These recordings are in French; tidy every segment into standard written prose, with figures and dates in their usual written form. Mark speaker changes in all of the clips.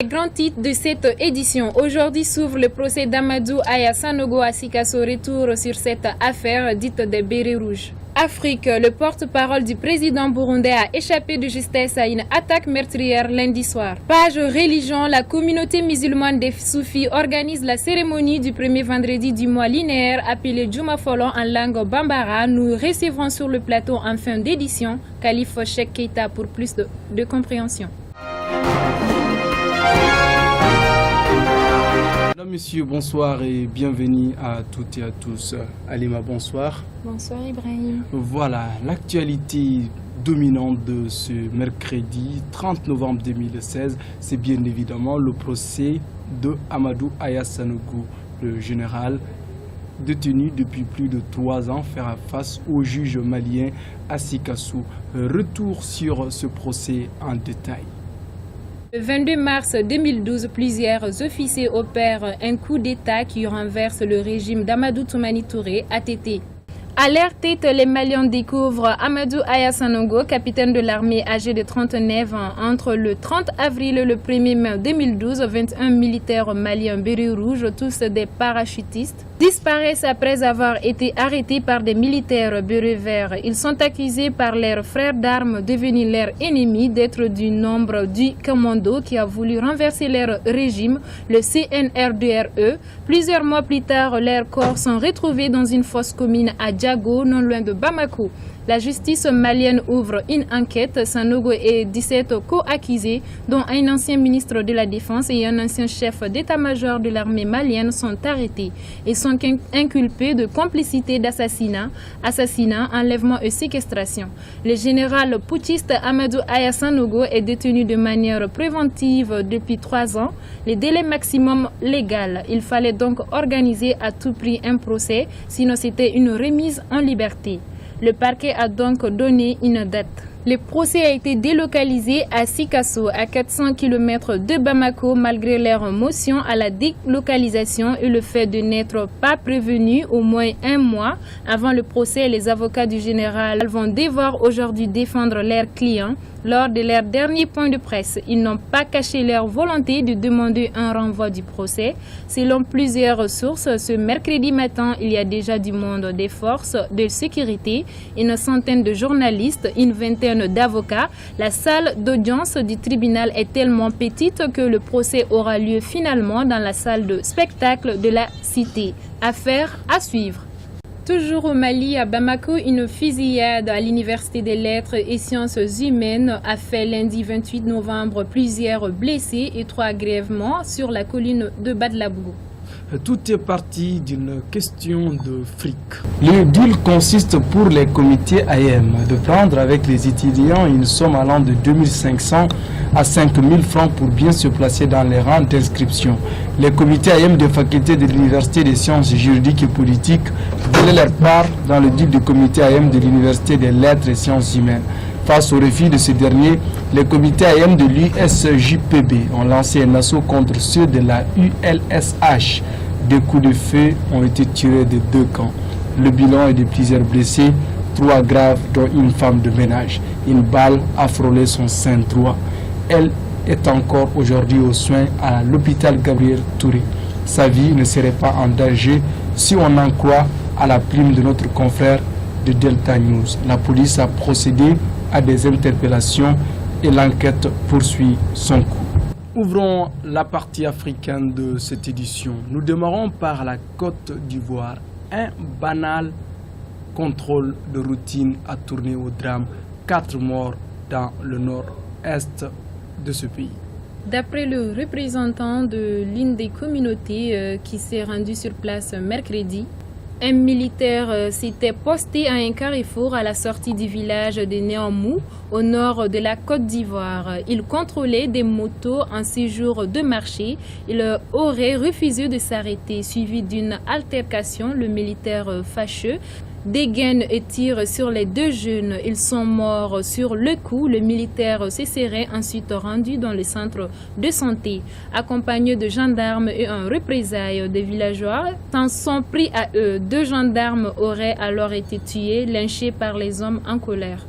Speaker 1: Grand titre de cette édition. Aujourd'hui s'ouvre le procès d'Amadou Aya Sanogo à Sikasso. Retour sur cette affaire dite des bérets rouges. Afrique, le porte-parole du président burundais a échappé de justesse à une attaque meurtrière lundi soir. Page religion, la communauté musulmane des Soufis organise la cérémonie du premier vendredi du mois linéaire appelé Juma Folon en langue bambara. Nous recevrons sur le plateau en fin d'édition Khalifa Cheikh Keita pour plus de compréhension.
Speaker 2: Mesdames, Messieurs, bonsoir et bienvenue à toutes et à tous. Alima, bonsoir.
Speaker 1: Bonsoir Ibrahim.
Speaker 2: Voilà, l'actualité dominante de ce mercredi 30 novembre 2016, c'est bien évidemment le procès de Amadou Aya Sanogo, le général détenu depuis plus de 3 ans, faire face au juge malien à Sikasso. Retour sur ce procès en détail.
Speaker 1: Le 22 mars 2012, plusieurs officiers opèrent un coup d'État qui renverse le régime d'Amadou Toumani Touré, ATT. À leur tête, les Maliens découvrent Amadou Aya Sanogo, capitaine de l'armée âgé de 39 ans. Entre le 30 avril et le 1er mai 2012, 21 militaires maliens bérets rouges, tous des parachutistes, disparaissent après avoir été arrêtés par des militaires bérets verts. Ils sont accusés par leurs frères d'armes, devenus leurs ennemis, d'être du nombre du commando qui a voulu renverser leur régime, le CNRDRE. Plusieurs mois plus tard, leurs corps sont retrouvés dans une fosse commune à Diago, non loin de Bamako. La justice malienne ouvre une enquête. Sanogo et 17 co-accusés, dont un ancien ministre de la Défense et un ancien chef d'état-major de l'armée malienne, sont arrêtés. Ils sont inculpés de complicité d'assassinat, enlèvement et séquestration. Le général putschiste Amadou Aya Sanogo est détenu de manière préventive depuis 3 ans, le délai maximum légal. Il fallait donc organiser à tout prix un procès, sinon c'était une remise en liberté. Le parquet a donc donné une date. Le procès a été délocalisé à Sikasso, à 400 km de Bamako, malgré leur motion à la délocalisation et le fait de n'être pas prévenus au moins 1 mois avant le procès. Les avocats du général vont devoir aujourd'hui défendre leurs clients. Lors de leur dernier point de presse, ils n'ont pas caché leur volonté de demander un renvoi du procès. Selon plusieurs sources, ce mercredi matin, il y a déjà du monde des forces de sécurité, une centaine de journalistes, une vingtaine d'avocats. La salle d'audience du tribunal est tellement petite que le procès aura lieu finalement dans la salle de spectacle de la cité. Affaire à suivre. Toujours au Mali, à Bamako, une fusillade à l'Université des Lettres et Sciences Humaines a fait lundi 28 novembre plusieurs blessés et 3 grièvement sur la colline de Badlabougou.
Speaker 2: Tout est parti d'une question de fric. Le deal consiste pour les comités AM de prendre avec les étudiants une somme allant de 2500 à 5000 francs pour bien se placer dans les rangs d'inscription. Les comités AM des facultés de l'Université des sciences juridiques et politiques veulent leur part dans le deal du comité AM de l'Université des lettres et sciences humaines. Face au refus de ce dernier, les comités AM de l'USJPB ont lancé un assaut contre ceux de la ULSH. Des coups de feu ont été tirés de 2 camps. Le bilan est de plusieurs blessés, 3 graves dont une femme de ménage. Une balle a frôlé son sein droit. Elle est encore aujourd'hui aux soins à l'hôpital Gabriel Touré. Sa vie ne serait pas en danger si on en croit à la plume de notre confrère de Delta News. La police a procédé à des interpellations et l'enquête poursuit son cours. Ouvrons la partie africaine de cette édition. Nous démarrons par la Côte d'Ivoire. Un banal contrôle de routine a tourné au drame. 4 morts dans le nord-est de ce pays.
Speaker 1: D'après le représentant de l'une des communautés qui s'est rendu sur place mercredi, un militaire s'était posté à un carrefour à la sortie du village de Néamou, au nord de la Côte d'Ivoire. Il contrôlait des motos en séjour de marché. Il aurait refusé de s'arrêter, suivi d'une altercation. Le militaire fâcheux dégaine et tire sur les 2 jeunes. Ils sont morts sur le coup. Le militaire se serait ensuite rendu dans le centre de santé. Accompagné de gendarmes et un représailles des villageois, s'en sont pris à eux. 2 gendarmes auraient alors été tués, lynchés par les hommes en colère.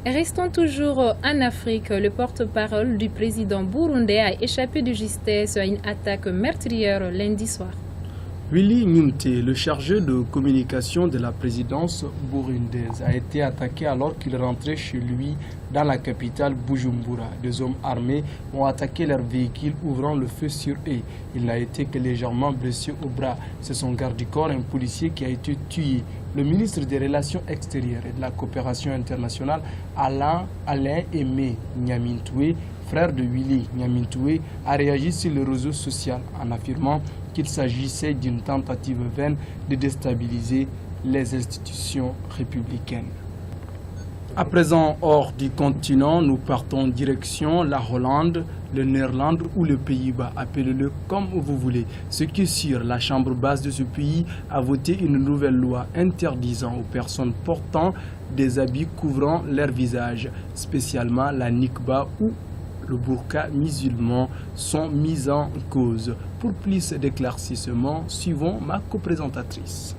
Speaker 1: Restons toujours en Afrique. Le porte-parole du président burundais a échappé de justesse à une attaque meurtrière lundi soir.
Speaker 2: Willy Nyunte, le chargé de communication de la présidence burundaise, a été attaqué alors qu'il rentrait chez lui dans la capitale Bujumbura. Des hommes armés ont attaqué leur véhicule, ouvrant le feu sur eux. Il n'a été que légèrement blessé au bras. C'est son garde du corps, un policier, qui a été tué. Le ministre des Relations extérieures et de la coopération internationale, Alain Aimé Nyamintoué, frère de Willy Nyamintoué, a réagi sur le réseau social en affirmant qu'il s'agissait d'une tentative vaine de déstabiliser les institutions républicaines. À présent, hors du continent, nous partons direction la Hollande, le Néerlande ou le Pays-Bas, appelez-le comme vous voulez. Ce qui est sûr, la chambre basse de ce pays a voté une nouvelle loi interdisant aux personnes portant des habits couvrant leur visage, spécialement la nikba ou le burqa musulman, sont mis en cause. Pour plus d'éclaircissements, suivons ma coprésentatrice.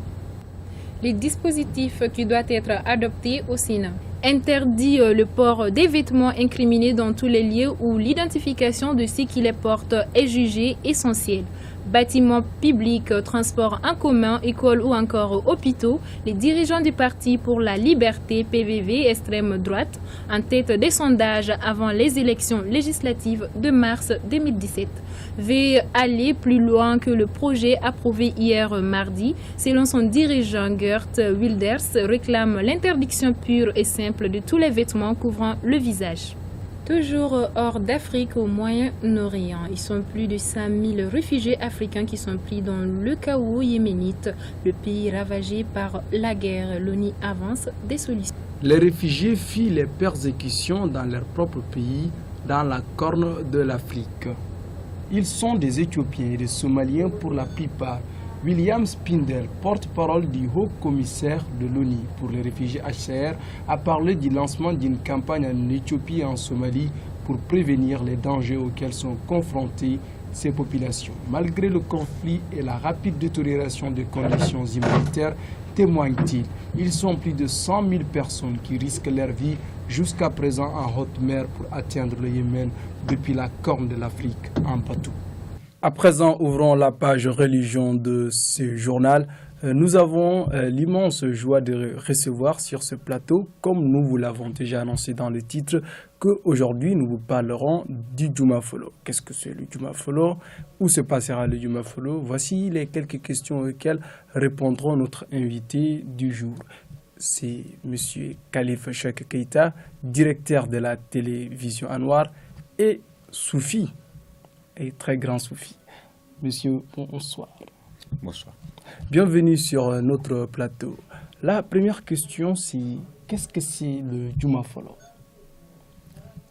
Speaker 1: Les dispositifs qui doivent être adoptés au Sénat. Interdit le port des vêtements incriminés dans tous les lieux où l'identification de ceux qui les portent est jugée essentielle. Bâtiments publics, transports en commun, écoles ou encore hôpitaux, les dirigeants du Parti pour la liberté PVV extrême droite, en tête des sondages avant les élections législatives de mars 2017, veulent aller plus loin que le projet approuvé hier mardi. Selon son dirigeant Geert Wilders, réclame l'interdiction pure et simple de tous les vêtements couvrant le visage. Toujours hors d'Afrique, au Moyen-Orient, ils sont plus de 5000 réfugiés africains qui sont pris dans le chaos yéménite, le pays ravagé par la guerre. L'ONU avance des solutions.
Speaker 2: Les réfugiés fuient les persécutions dans leur propre pays, dans la corne de l'Afrique. Ils sont des Éthiopiens et des Somaliens pour la plupart. William Spindel, porte-parole du haut-commissaire de l'ONU pour les réfugiés HCR, a parlé du lancement d'une campagne en Éthiopie et en Somalie pour prévenir les dangers auxquels sont confrontées ces populations. Malgré le conflit et la rapide détérioration des conditions humanitaires, témoigne-t-il, ils sont plus de 100 000 personnes qui risquent leur vie jusqu'à présent en haute mer pour atteindre le Yémen depuis la corne de l'Afrique en bateau. À présent, ouvrons la page religion de ce journal. Nous avons l'immense joie de recevoir sur ce plateau, comme nous vous l'avons déjà annoncé dans le titre, qu'aujourd'hui nous vous parlerons du Juma Follow. Qu'est-ce que c'est le Juma Follow? Où se passera le Juma Follow? Voici les quelques questions auxquelles répondront notre invité du jour. C'est M. Khalif Cheikh Keita, directeur de la télévision Anwar, et Soufi, et très grand Soufi. Monsieur, bonsoir.
Speaker 3: Bonsoir.
Speaker 2: Bienvenue sur notre plateau. La première question, c'est qu'est-ce que c'est le Juma Follow?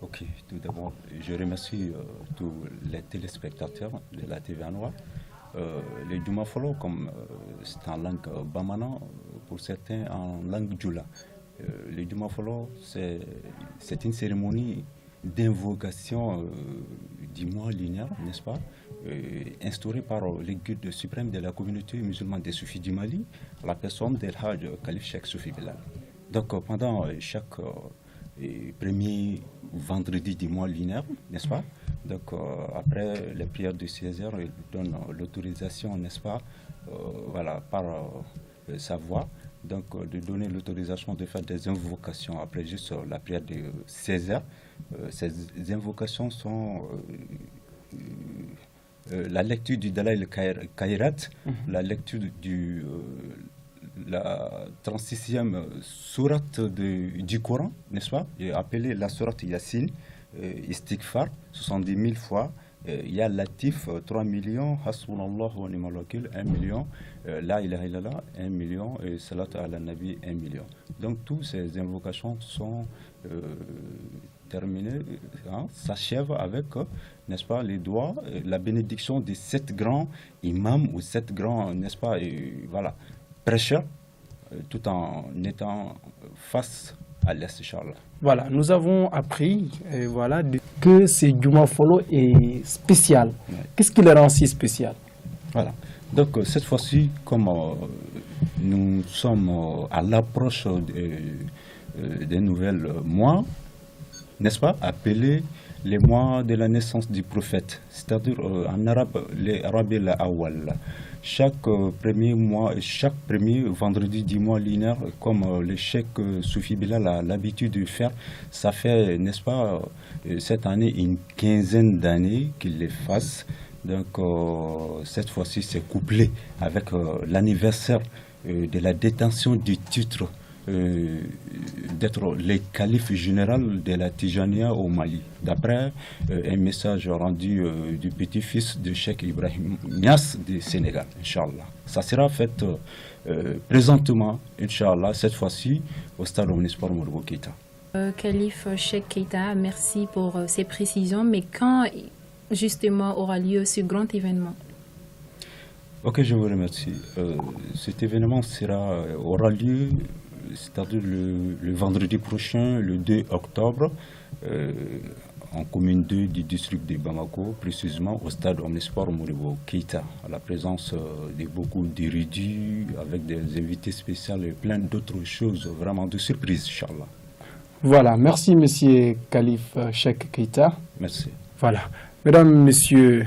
Speaker 3: Ok, tout d'abord, je remercie tous les téléspectateurs de la TV Anwar. Le Juma Follow, comme c'est en langue bamana, pour certains en langue djoula. Le Juma Follow, c'est une cérémonie d'invocation du mois lunaire, n'est-ce pas, instaurée par le guide suprême de la communauté musulmane des Soufis du Mali, la personne d'El Hadj Khalif Cheikh Soufi Bilal. Donc pendant chaque premier vendredi du mois lunaire, n'est-ce pas, donc après les prières de 16h, il donne l'autorisation, n'est-ce pas, voilà, par sa voix, donc de donner l'autorisation de faire des invocations après juste la prière de 16h. Ces invocations sont la lecture du Dalaïl Khairat, la lecture la 36e sourate du Coran, n'est-ce pas, appelée la sourate Yassine, Istighfar, 70 000 fois. Il y a Latif, 3 millions, Hasbunallah wa ni'mal wakil, 1 million, La ilaha illallah, 1 million, et Salat ala Nabi, 1 million. Donc, toutes ces invocations sont terminées, s'achèvent avec, n'est-ce pas, les doigts, la bénédiction des 7 grands imams ou 7 grands, n'est-ce pas, voilà, prêcheurs, tout en étant face à l'Est, Inch'Allah.
Speaker 2: Voilà, nous avons appris voilà, que ce Juma Follow est spécial. Ouais. Qu'est-ce qui le rend si spécial?
Speaker 3: Voilà, donc cette fois-ci, comme nous sommes à l'approche des nouvelles mois, n'est-ce pas, appelés les mois de la naissance du prophète, c'est-à-dire en arabe, les Rabi'ul Awwal. Chaque premier mois, chaque premier vendredi du mois lunaire, comme le cheikh Soufi Bilal a l'habitude de faire, ça fait, n'est-ce pas, cette année une quinzaine d'années qu'il les fasse. Donc cette fois-ci, c'est couplé avec l'anniversaire de la détention du titre d'être le calife général de la Tijania au Mali, d'après un message rendu du petit-fils de Cheikh Ibrahim Niass du Sénégal, Inch'Allah. Ça sera fait présentement, Inch'Allah, cette fois-ci, au stade Omnisport Modibo Keïta.
Speaker 1: Calife Cheikh Keïta, merci pour ces précisions, mais quand justement aura lieu ce grand événement?
Speaker 3: Ok, je vous remercie. Cet événement aura lieu, c'est-à-dire le vendredi prochain, le 2 octobre, en commune 2 du district de Bamako, précisément au stade Omnisport Modibo Keïta, à la présence de beaucoup d'érudits, avec des invités spéciaux et plein d'autres choses, vraiment de surprise, Inch'Allah.
Speaker 2: Voilà, merci Monsieur Calife Cheikh Keïta.
Speaker 3: Merci.
Speaker 2: Voilà, mesdames, messieurs,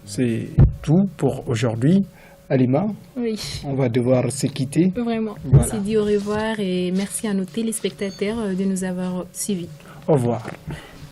Speaker 2: c'est tout pour aujourd'hui. Alima,
Speaker 1: Oui.
Speaker 2: On va devoir se quitter.
Speaker 1: Vraiment.
Speaker 2: Voilà.
Speaker 1: On s'est dit au revoir et merci à nos téléspectateurs de nous avoir suivis.
Speaker 2: Au revoir.